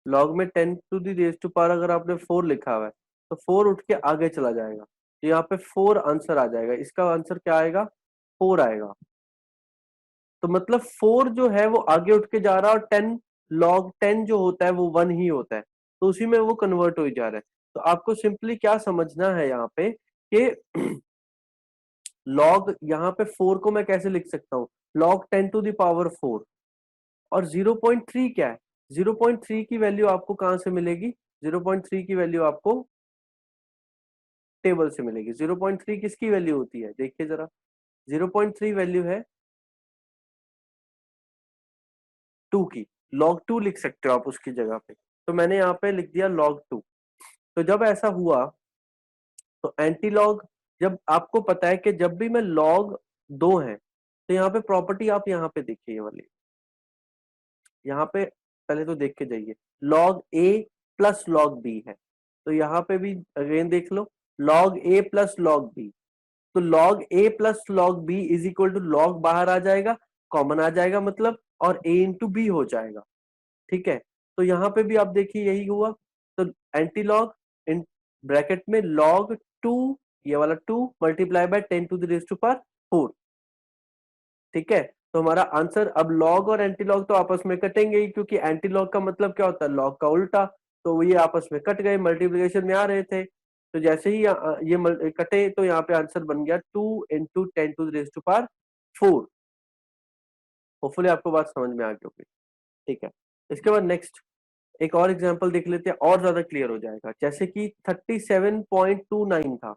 लॉग में 10⁴ अगर आपने 4 लिखा हुआ है, तो 4 उठ के आगे चला जाएगा, तो यहाँ पे 4 आंसर आ जाएगा। इसका आंसर क्या आएगा, 4 आएगा। तो मतलब 4 जो है वो आगे उठ के जा रहा है, और 10 जो होता है वो 1 ही होता है, तो उसी में वो कन्वर्ट हो जा रहा है। तो आपको सिंपली क्या समझना है यहाँ पे कि लॉग, यहाँ पे 4 को मैं कैसे लिख सकता हूँ, log 10⁴। और 0.3 क्या है, 0.3 की वैल्यू आपको कहां से मिलेगी, 0.3 की वैल्यू आपको टेबल से मिलेगी। 0.3 किसकी वैल्यू होती है, देखिए जरा, 0.3 वैल्यू है 2 की, log 2 लिख सकते हो आप उसकी जगह पे, तो मैंने यहाँ पे लिख दिया log 2। तो जब ऐसा हुआ, तो एंटीलॉग, जब आपको पता है कि जब भी मैं लॉग 2 है, तो यहाँ पे प्रॉपर्टी आप यहाँ पे देखिए, ये वाली, यहाँ पे पहले तो देख के जाइए, log a + log b है, तो यहाँ पे भी अगेन देख लो, log a + log b, तो log a + log b is equal to log बाहर आ जाएगा, कॉमन आ जाएगा मतलब, और a इंटू बी हो जाएगा। ठीक है, तो यहाँ पे भी आप देखिए यही हुआ। तो एंटीलॉग इन ब्रैकेट में log 2, ये वाला 2 मल्टीप्लाई बाय 10⁴। ठीक है, तो हमारा आंसर, अब लॉग और एंटीलॉग तो आपस में कटेंगे ही, क्योंकि एंटीलॉग का मतलब क्या होता है, लॉग का उल्टा। तो ये आपस में कट गए, मल्टीप्लिकेशन में आ रहे थे, तो जैसे ही ये कटे, तो यहाँ पे आंसर बन गया 2 × 10⁴। होपफुली आपको बात समझ में आ गई होगी। ठीक है, इसके बाद नेक्स्ट एक और एग्जांपल देख लेते हैं, और ज्यादा क्लियर हो जाएगा। जैसे कि 37.29 था,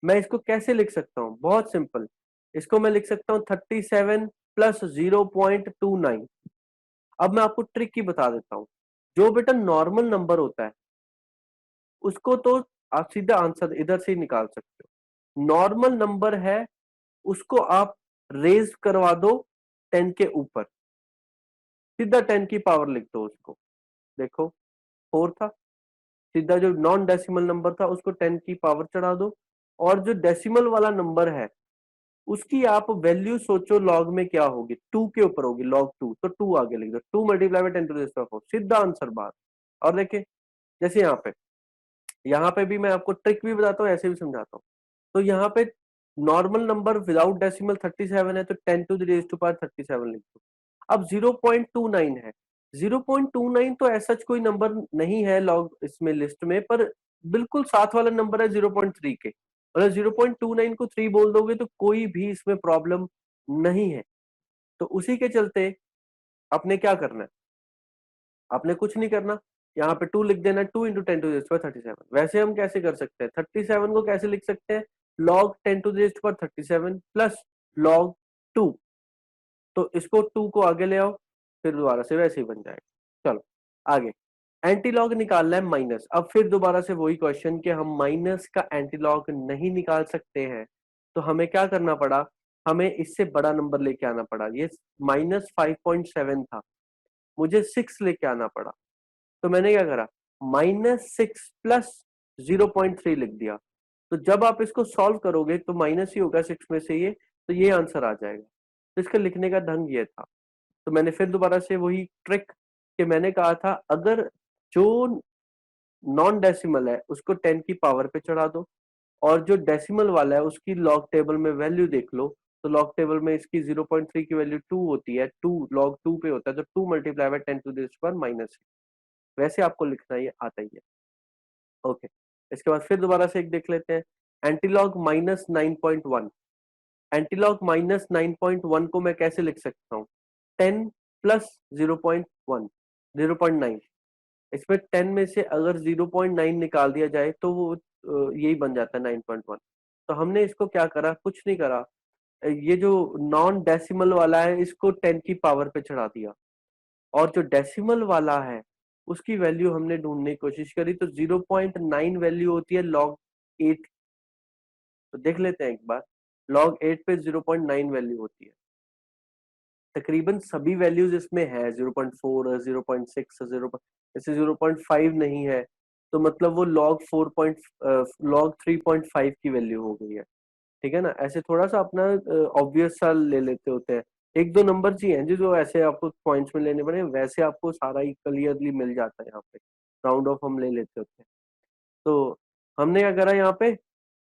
मैं इसको कैसे लिख सकता हूँ, बहुत सिंपल, इसको मैं लिख सकता हूँ 37 + 0.29। अब मैं आपको ट्रिक की बता देता हूँ, जो बेटा नॉर्मल नंबर होता है उसको तो आप सीधा आंसर इधर से ही निकाल सकते हो। नॉर्मल नंबर है, उसको आप रेज करवा दो 10 के ऊपर, सीधा 10 की पावर लिख दो उसको। देखो 4 था, सीधा जो नॉन डेसिमल नंबर था उसको 10 की पावर चढ़ा दो, और जो डेसिमल वाला नंबर है उसकी आप वैल्यू सोचो लॉग में क्या होगी, 2 के ऊपर होगी, log 2, तो 2 आगे लिख दो, 2 multiply by 10 to the power 4, सीधा आंसर बात। और देखिए जैसे यहाँ पे भी मैं आपको ट्रिक भी बताता हूँ, ऐसे भी समझाता हूँ। तो यहाँ पे नॉर्मल नंबर विदाउट डेसिमल 37 है, तो 10 to the raise to power 37 लिख दो। अब 0.29 है, 0.29 तो ऐसा कोई नंबर नहीं है लॉग इसमें लिस्ट में, पर बिल्कुल साथ वाला नंबर है 0.3 के, अगर 0.29 को 3 बोल दोगे तो कोई भी इसमें प्रॉब्लम नहीं है। तो उसी के चलते आपने क्या करना है, आपने कुछ नहीं करना, यहाँ पे 2 लिख देना, 2 इंटू 10 टू द पावर 37। वैसे हम कैसे कर सकते हैं, 37 को कैसे लिख सकते हैं, log 10 to the power 37 plus log 2, तो इसको 2 को आगे ले आओ, फिर दोबारा से वैसे ही बन जाएगा। चलो आगे, एंटीलॉग निकालना है माइनस। अब फिर दोबारा से वही क्वेश्चन कि हम माइनस का एंटीलॉग नहीं निकाल सकते हैं, तो हमें क्या करना पड़ा, हमें इससे बड़ा नंबर लेके आना पड़ा। ये -5.7 था, मुझे 6 लेके आना पड़ा, तो मैंने क्या करा, -6 प्लस 0.3 लिख दिया। तो जब आप इसको सॉल्व करोगे तो माइनस ही होगा 6 में से ये, तो ये आंसर आ जाएगा। तो इसका लिखने का ढंग ये था। तो मैंने फिर दोबारा से वही ट्रिक कि मैंने कहा था अगर जो नॉन डेसिमल है उसको 10 की पावर पे चढ़ा दो, और जो डेसिमल वाला है उसकी लॉग टेबल में वैल्यू देख लो, तो लॉग टेबल में इसकी 0.3 की वैल्यू 2 होती है, 2 log 2 पे होता है, तो 2 multiply by 10 to the power -6। वैसे आपको लिखना ये आता ही है। ओके, इसके बाद फिर दोबारा से एक देख लेते हैं, एंटीलॉग -9.1। एंटीलॉग -9.1 को मैं कैसे लिख सकता हूँ, 10 प्लस 0.1, 0.9, इसमें 10 में से अगर 0.9 निकाल दिया जाए तो वो यही बन जाता है 9.1। तो हमने इसको क्या करा, कुछ नहीं करा, ये जो नॉन डेसिमल वाला है इसको 10 की पावर पे चढ़ा दिया, और जो डेसिमल वाला है उसकी वैल्यू हमने ढूंढने की कोशिश करी, तो 0.9 वैल्यू होती है log 8। तो देख लेते हैं एक बार, log 8 पे 0.9 वैल्यू होती है, तकरीबन सभी वैल्यूज इसमें है, 0.4, 0.6, 0, जैसे 0.5 नहीं है, तो मतलब वो log 3.5 की वैल्यू हो गई है। ठीक है ना, ऐसे थोड़ा सा अपना ऑब्वियस सा ले लेते होते हैं, एक दो नंबर जी हैं जो ऐसे आपको पॉइंट्स में लेने पड़े, वैसे आपको सारा ही क्लियरली मिल जाता है यहाँ पे, राउंड ऑफ हम ले लेते होते हैं। तो हमने क्या करा यहाँ पे,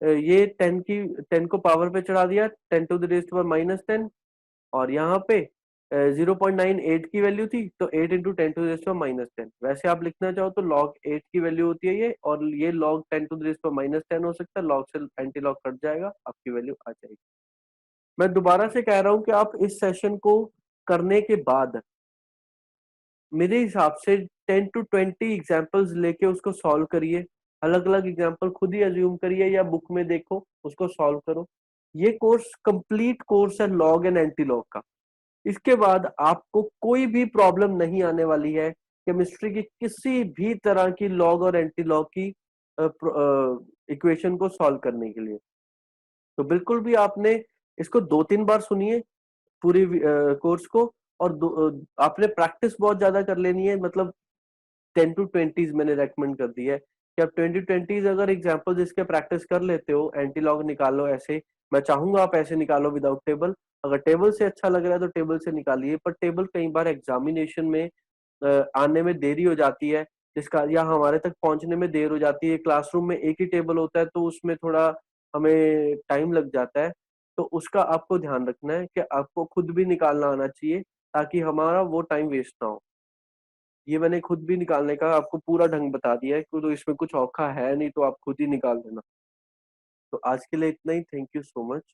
ये 10 को पावर पे चढ़ा दिया, 10 टू द रेज़ पावर -10, और यहाँ पे 0.98 की वैल्यू थी, तो 8 into 10 to the raise power -10। वैसे आप लिखना चाहो तो log 8 की वैल्यू होती है ये, और ये log 10 to the raise power -10 हो सकता है, log से एंटी लॉग कट जाएगा, आपकी वैल्यू आ जाएगी। मैं दोबारा से कह रहा हूँ कि आप इस सेशन को करने के बाद मेरे हिसाब से 10 टू 20 एग्जांपल्स लेके उसको सॉल्व करिए, अलग अलग एग्जांपल खुद ही अज्यूम करिए या बुक में देखो, उसको सॉल्व करो। ये कोर्स कंप्लीट कोर्स है लॉग एंड एंटी लॉग का। इसके बाद आपको कोई भी प्रॉब्लम नहीं आने वाली है केमिस्ट्री की किसी भी तरह की लॉग और एंटी लॉग की इक्वेशन को सॉल्व करने के लिए। तो बिल्कुल भी आपने इसको 2-3 बार सुनिए पूरी कोर्स को, और आपने प्रैक्टिस बहुत ज्यादा कर लेनी है, मतलब 10 to 20 मैंने रेकमेंड कर दी है कि आप 20 अगर एग्जांपल्स इसके प्रैक्टिस कर लेते हो, एंटी लॉग निकालो ऐसे, मैं चाहूंगा आप ऐसे निकालो विदाउट टेबल, अगर टेबल से अच्छा लग रहा है तो टेबल से निकालिए, पर टेबल कई बार एग्जामिनेशन में आने में देरी हो जाती है, जिसका या हमारे तक पहुंचने में देर हो जाती है, क्लासरूम में एक ही टेबल होता है तो उसमें थोड़ा हमें टाइम लग जाता है। तो उसका आपको ध्यान रखना है कि आपको खुद भी निकालना आना चाहिए, ताकि हमारा वो टाइम वेस्ट ना हो। ये मैंने खुद भी निकालने का आपको पूरा ढंग बता दिया है, तो इसमें कुछ औखा है नहीं, तो आप खुद ही निकाल लेना। तो आज के लिए इतना ही, थैंक यू सो मच।